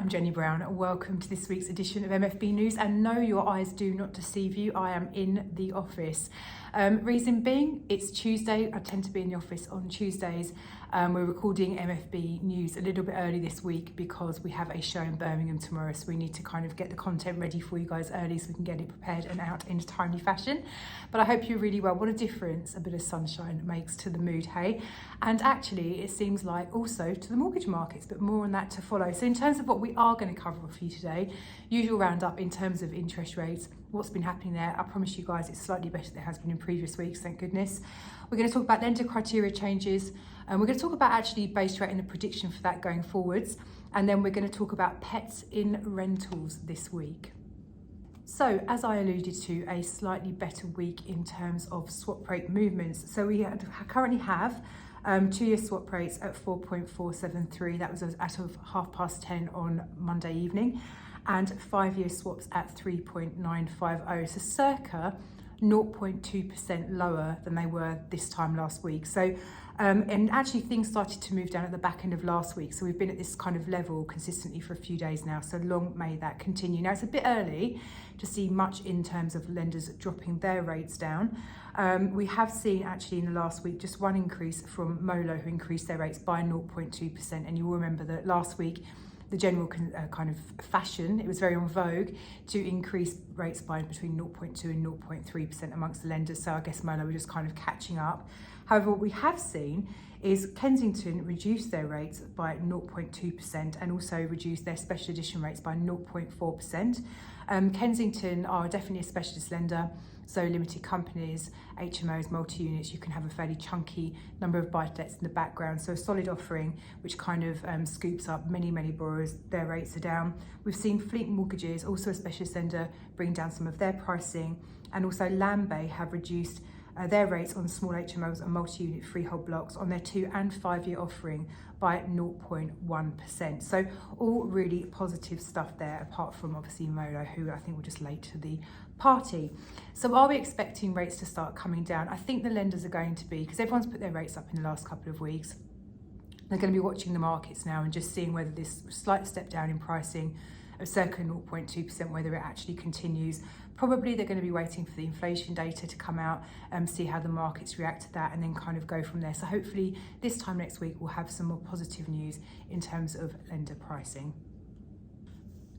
I'm Jeni Browne. Welcome to this week's edition of MFB News, and no, your eyes do not deceive you. I am in the office. Reason being, it's Tuesday. I tend to be in the office on Tuesdays. We're recording MFB News a little bit early this week because we have a show in Birmingham tomorrow, so we need to kind of get the content ready for you guys early so we can get it prepared and out in a timely fashion. But I hope you're really well. What a difference a bit of sunshine makes to the mood, hey? And actually, it seems like also to the mortgage markets, but more on that to follow. So in terms of what we are going to cover for you today, usual roundup in terms of interest rates, what's been happening there. I promise you guys it's slightly better than it has been in previous weeks, thank goodness. We're going to talk about lender criteria changes, and we're going to talk about actually base rate and the prediction for that going forwards, and then we're going to talk about pets in rentals this week. So, as I alluded to, a slightly better week in terms of swap rate movements. So we currently have 2-year swap rates at 4.473, that was as of 10:30 on Monday evening, and 5-year swaps at 3.950, so circa 0.2% lower than they were this time last week. So, and actually things started to move down at the back end of last week. So we've been at this kind of level consistently for a few days now. So long may that continue. Now it's a bit early to see much in terms of lenders dropping their rates down. We have seen actually in the last week just one increase from Molo, who increased their rates by 0.2%. And you will remember that last week, the general kind of fashion, it was very on vogue to increase rates by between 0.2 and 0.3% amongst the lenders. So I guess Molo were just kind of catching up. However, what we have seen is Kensington reduce their rates by 0.2% and also reduce their special edition rates by 0.4%. Kensington are definitely a specialist lender, so limited companies, HMOs, multi-units, you can have a fairly chunky number of buy-to-lets in the background, so a solid offering which kind of scoops up many borrowers. Their rates are down. We've seen Fleet Mortgages, also a specialist lender, bring down some of their pricing, and also Landbay have reduced their rates on small HMOs and multi-unit freehold blocks on their 2 and 5-year offering by 0.1%. So all really positive stuff there, apart from obviously Molo, who I think were just late to the party. So are we expecting rates to start coming down? I think the lenders are going to be, because everyone's put their rates up in the last couple of weeks. They're going to be watching the markets now and just seeing whether this slight step down in pricing of circa 0.2%, whether it actually continues. Probably they're going to be waiting for the inflation data to come out and see how the markets react to that and then kind of go from there. So hopefully this time next week we'll have some more positive news in terms of lender pricing.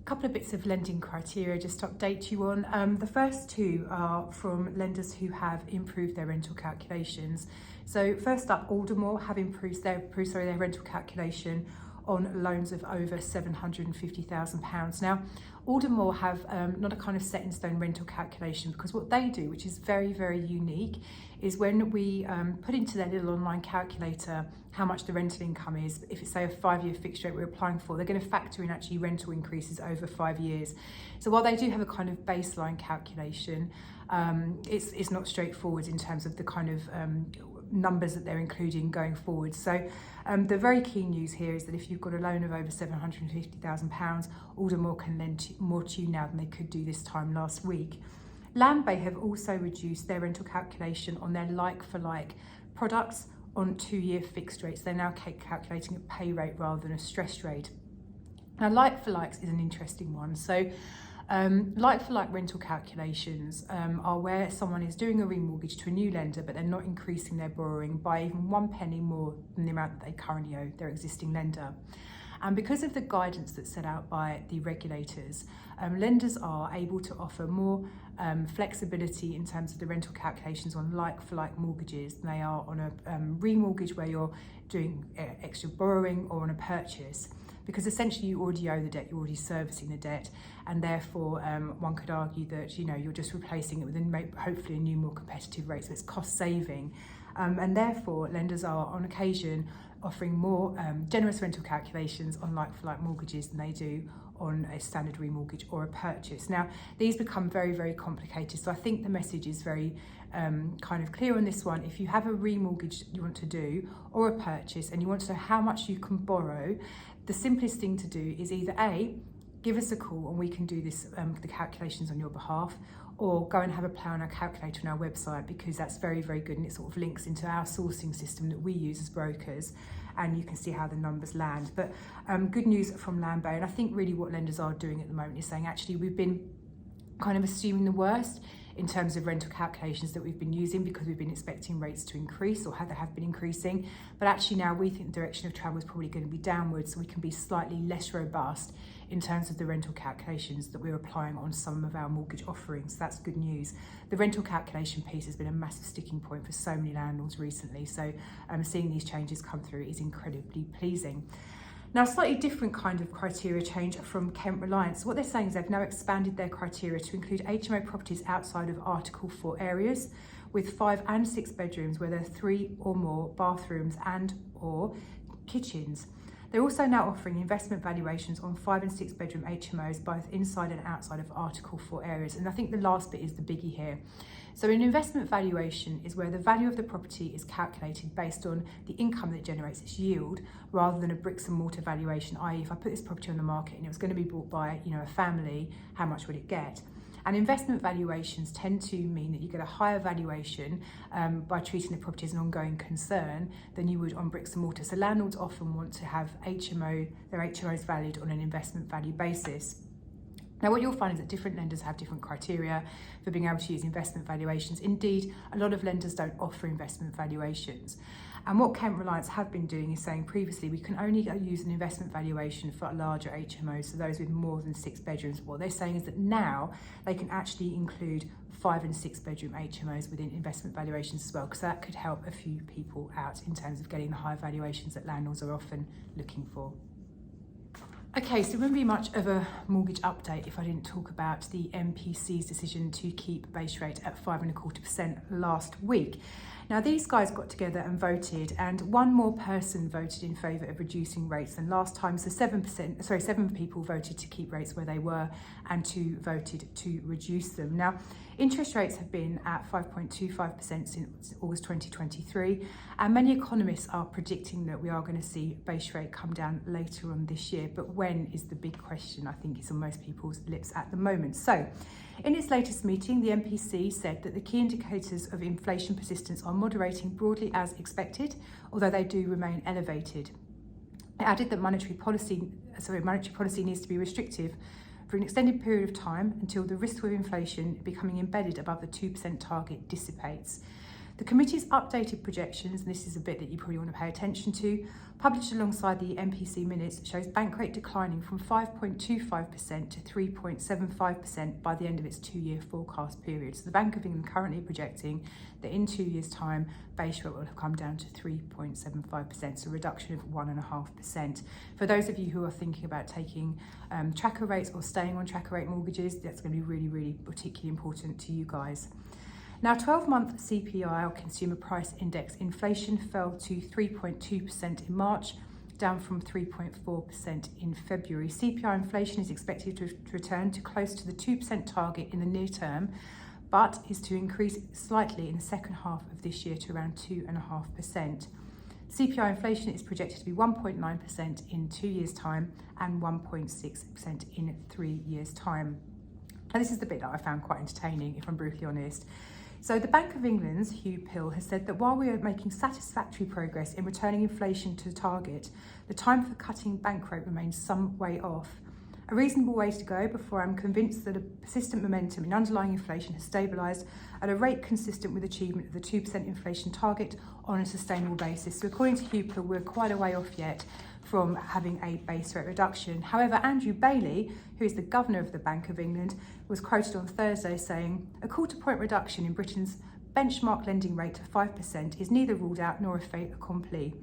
A couple of bits of lending criteria just to update you on. The first two are from lenders who have improved their rental calculations. So first up, Aldermore have improved their rental calculation on loans of over £750,000. Now, Aldermore have not a kind of set in stone rental calculation, because what they do, which is very unique, is when we put into their little online calculator how much the rental income is, if it's say a 5-year fixed rate we're applying for, they're going to factor in actually rental increases over 5 years. So while they do have a kind of baseline calculation, it's not straightforward in terms of the kind of numbers that they're including going forward. So the very key news here is that if you've got a loan of over £750,000, Aldermore can lend more to you now than they could do this time last week. Landbay have also reduced their rental calculation on their like-for-like products on 2-year fixed rates. They're now calculating a pay rate rather than a stress rate. Now, like-for-likes is an interesting one. So like-for-like rental calculations are where someone is doing a remortgage to a new lender, but they're not increasing their borrowing by even 1 penny more than the amount that they currently owe their existing lender. And because of the guidance that's set out by the regulators, lenders are able to offer more flexibility in terms of the rental calculations on like-for-like mortgages than they are on a remortgage where you're doing extra borrowing or on a purchase. Because essentially you already owe the debt, you're already servicing the debt, and therefore one could argue that you're just replacing it with hopefully a new, more competitive rate, so it's cost saving. And therefore lenders are on occasion offering more generous rental calculations on like-for-like mortgages than they do on a standard remortgage or a purchase. Now, these become very complicated, so I think the message is very kind of clear on this one. If you have a remortgage you want to do or a purchase and you want to know how much you can borrow, the simplest thing to do is either A, give us a call and we can do this, the calculations on your behalf, or go and have a play on our calculator on our website, because that's very good and it sort of links into our sourcing system that we use as brokers. and you can see how the numbers land. But good news from Landbo, and I think really what lenders are doing at the moment is saying actually we've been kind of assuming the worst in terms of rental calculations that we've been using because we've been expecting rates to increase or they have been increasing. But actually now we think the direction of travel is probably going to be downwards, so we can be slightly less robust in terms of the rental calculations that we're applying on some of our mortgage offerings. That's good news. The rental calculation piece has been a massive sticking point for so many landlords recently, so seeing these changes come through is incredibly pleasing. Now, a slightly different kind of criteria change from Kent Reliance. What they're saying is they've now expanded their criteria to include HMO properties outside of Article 4 areas with 5 and 6 bedrooms where there are 3 or more bathrooms and or kitchens. They're also now offering investment valuations on 5 and 6 bedroom HMOs both inside and outside of Article 4 areas. And I think the last bit is the biggie here. So an investment valuation is where the value of the property is calculated based on the income that it generates, its yield, rather than a bricks and mortar valuation, i.e. if I put this property on the market and it was going to be bought by a family, how much would it get? And investment valuations tend to mean that you get a higher valuation by treating the property as an ongoing concern than you would on bricks and mortar. So landlords often want to have their HMOs valued on an investment value basis. Now, what you'll find is that different lenders have different criteria for being able to use investment valuations. Indeed, a lot of lenders don't offer investment valuations. And what Kent Reliance have been doing is saying previously we can only use an investment valuation for larger HMOs, so those with more than 6 bedrooms. What they're saying is that now they can actually include 5 and 6 bedroom HMOs within investment valuations as well, because that could help a few people out in terms of getting the high valuations that landlords are often looking for. Okay, so it wouldn't be much of a mortgage update if I didn't talk about the MPC's decision to keep base rate at 5.25% last week. Now, these guys got together and voted, and one more person voted in favour of reducing rates than last time. So 7 people voted to keep rates where they were, and 2 voted to reduce them. Now, interest rates have been at 5.25% since August 2023, and many economists are predicting that we are going to see base rate come down later on this year. But when is the big question? I think it's on most people's lips at the moment. So, in its latest meeting, the MPC said that the key indicators of inflation persistence are moderating broadly as expected, although they do remain elevated. It added that monetary policy needs to be restrictive for an extended period of time until the risk of inflation becoming embedded above the 2% target dissipates. The committee's updated projections, and this is a bit that you probably want to pay attention to, published alongside the MPC minutes, shows bank rate declining from 5.25% to 3.75% by the end of its 2-year forecast period. So the Bank of England currently projecting that in 2 years' time, base rate will have come down to 3.75%, so a reduction of 1.5%. For those of you who are thinking about taking tracker rates or staying on tracker rate mortgages, that's going to be really, really particularly important to you guys. Now, 12-month CPI, or Consumer Price Index, inflation fell to 3.2% in March, down from 3.4% in February. CPI inflation is expected to return to close to the 2% target in the near term, but is to increase slightly in the second half of this year to around 2.5%. CPI inflation is projected to be 1.9% in 2 years' time and 1.6% in 3 years' time. Now, this is the bit that I found quite entertaining, if I'm brutally honest. So the Bank of England's Hugh Pill has said that while we are making satisfactory progress in returning inflation to the target, the time for cutting bank rate remains some way off. A reasonable way to go before I'm convinced that a persistent momentum in underlying inflation has stabilised at a rate consistent with achievement of the 2% inflation target on a sustainable basis. So according to Hugh Pill, we're quite a way off yet from having a base rate reduction. However, Andrew Bailey, who is the Governor of the Bank of England, was quoted on Thursday saying, "A quarter-point reduction in Britain's benchmark lending rate to 5% is neither ruled out nor a fait accompli."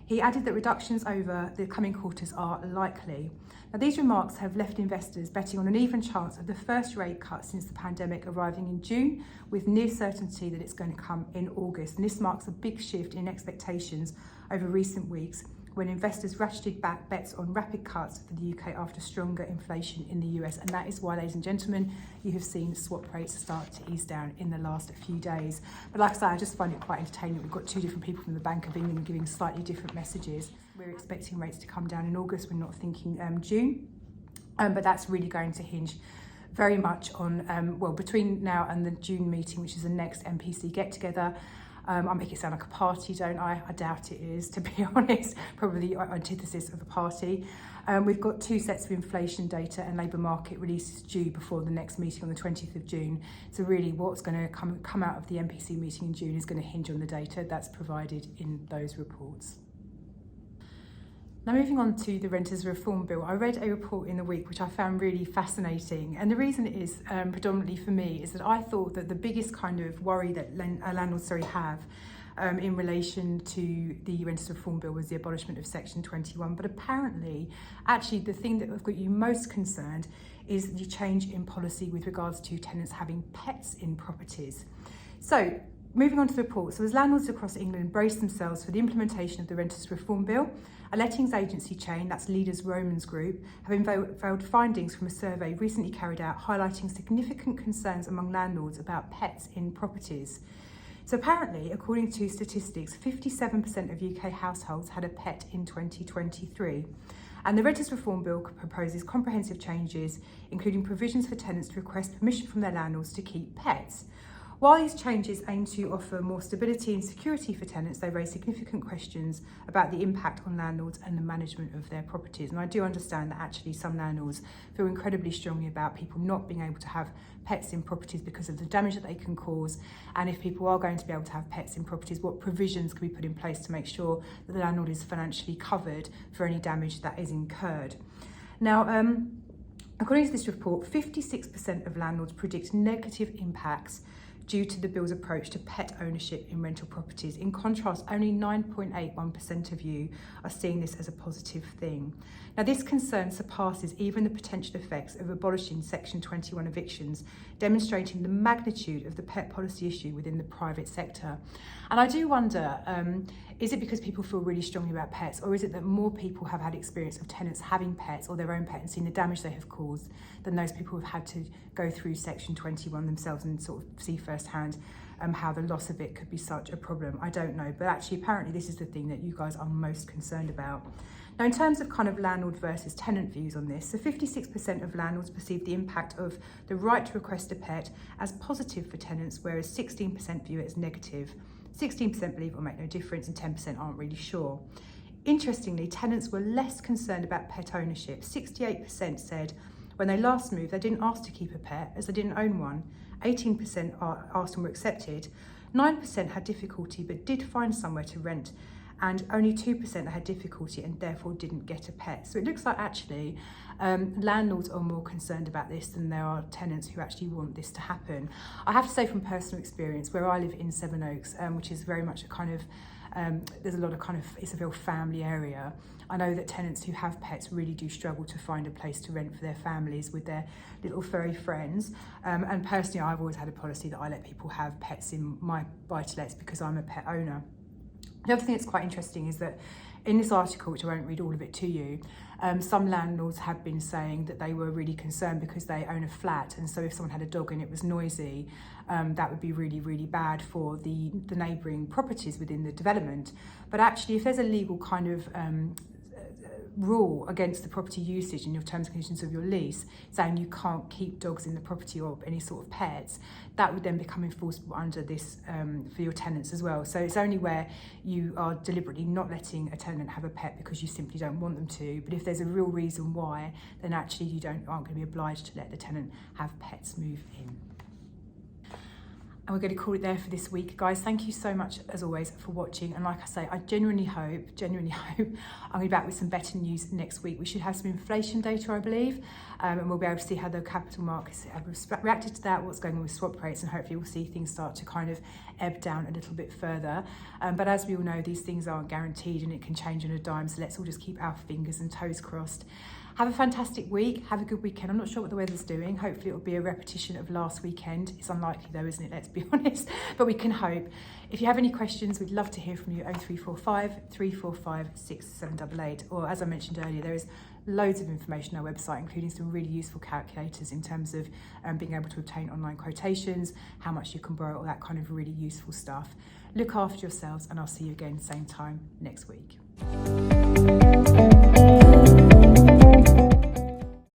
He added that reductions over the coming quarters are likely. Now, these remarks have left investors betting on an even chance of the first rate cut since the pandemic arriving in June, with near certainty that it's going to come in August. And this marks a big shift in expectations over recent weeks, when investors ratcheted back bets on rapid cuts for the UK after stronger inflation in the US. And that is why, ladies and gentlemen, you have seen swap rates start to ease down in the last few days. But like I say, I just find it quite entertaining. We've got 2 different people from the Bank of England giving slightly different messages. We're expecting rates to come down in August. We're not thinking June. But that's really going to hinge very much on, between now and the June meeting, which is the next MPC get-together, I make it sound like a party, don't I? I doubt it is, to be honest. Probably the antithesis of a party. We've got 2 sets of inflation data and labour market releases due before the next meeting on the 20th of June. So really what's going to come out of the MPC meeting in June is going to hinge on the data that's provided in those reports. Now moving on to the Renters Reform Bill, I read a report in the week which I found really fascinating, and the reason it is predominantly for me is that I thought that the biggest kind of worry that landlords have in relation to the Renters Reform Bill was the abolishment of Section 21, but apparently actually the thing that have got you most concerned is the change in policy with regards to tenants having pets in properties. So moving on to the report, so as landlords across England brace themselves for the implementation of the Renters Reform Bill, a lettings agency chain, that's Leaders Romans Group, have unveiled findings from a survey recently carried out highlighting significant concerns among landlords about pets in properties. So apparently, according to statistics, 57% of UK households had a pet in 2023. And the Renters Reform Bill proposes comprehensive changes, including provisions for tenants to request permission from their landlords to keep pets. While these changes aim to offer more stability and security for tenants, they raise significant questions about the impact on landlords and the management of their properties. And I do understand that actually some landlords feel incredibly strongly about people not being able to have pets in properties because of the damage that they can cause. And if people are going to be able to have pets in properties, what provisions can be put in place to make sure that the landlord is financially covered for any damage that is incurred. Now, according to this report, 56% of landlords predict negative impacts due to the bill's approach to pet ownership in rental properties. In contrast, only 9.81% of you are seeing this as a positive thing. Now, this concern surpasses even the potential effects of abolishing Section 21 evictions, demonstrating the magnitude of the pet policy issue within the private sector. And I do wonder, is it because people feel really strongly about pets, or is it that more people have had experience of tenants having pets or their own pet and seen the damage they have caused than those people who've had to go through Section 21 themselves and sort of see firsthand how the loss of it could be such a problem? I don't know, but actually apparently this is the thing that you guys are most concerned about. Now, in terms of kind of landlord versus tenant views on this, so 56% of landlords perceive the impact of the right to request a pet as positive for tenants, whereas 16% view it as negative. 16% believe it will make no difference and 10% aren't really sure. Interestingly, tenants were less concerned about pet ownership. 68% said when they last moved, they didn't ask to keep a pet as they didn't own one. 18% asked and were accepted. 9% had difficulty but did find somewhere to rent, and only 2% had difficulty and therefore didn't get a pet. So it looks like actually landlords are more concerned about this than there are tenants who actually want this to happen. I have to say from personal experience, where I live in Sevenoaks, which is very much a kind of, there's a lot of kind of, it's a real family area. I know that tenants who have pets really do struggle to find a place to rent for their families with their little furry friends. And personally, I've always had a policy that I let people have pets in my buy-to-lets because I'm a pet owner. The other thing that's quite interesting is that in this article, which I won't read all of it to you, some landlords have been saying that they were really concerned because they own a flat, and so if someone had a dog and it was noisy, that would be really, really bad for the neighbouring properties within the development. But actually, if there's a legal kind of rule against the property usage in your terms and conditions of your lease, saying you can't keep dogs in the property or any sort of pets, that would then become enforceable under this for your tenants as well. So it's only where you are deliberately not letting a tenant have a pet because you simply don't want them to. But if there's a real reason why, then actually you aren't going to be obliged to let the tenant have pets move in. And we're going to call it there for this week, guys. Thank you so much, as always, for watching. And like I say, I genuinely hope I'm going to be back with some better news next week. We should have some inflation data, I believe, and we'll be able to see how the capital markets have reacted to that, what's going on with swap rates, and hopefully we'll see things start to kind of ebb down a little bit further. But as we all know, these things aren't guaranteed and it can change on a dime, so let's all just keep our fingers and toes crossed. Have a fantastic week. Have a good weekend. I'm not sure what the weather's doing. Hopefully it'll be a repetition of last weekend. It's unlikely though, isn't it? Let's be honest. But we can hope. If you have any questions, we'd love to hear from you. 0345 345 6788. Or as I mentioned earlier, there is loads of information on our website, including some really useful calculators in terms of being able to obtain online quotations, how much you can borrow, all that kind of really useful stuff. Look after yourselves, and I'll see you again same time next week.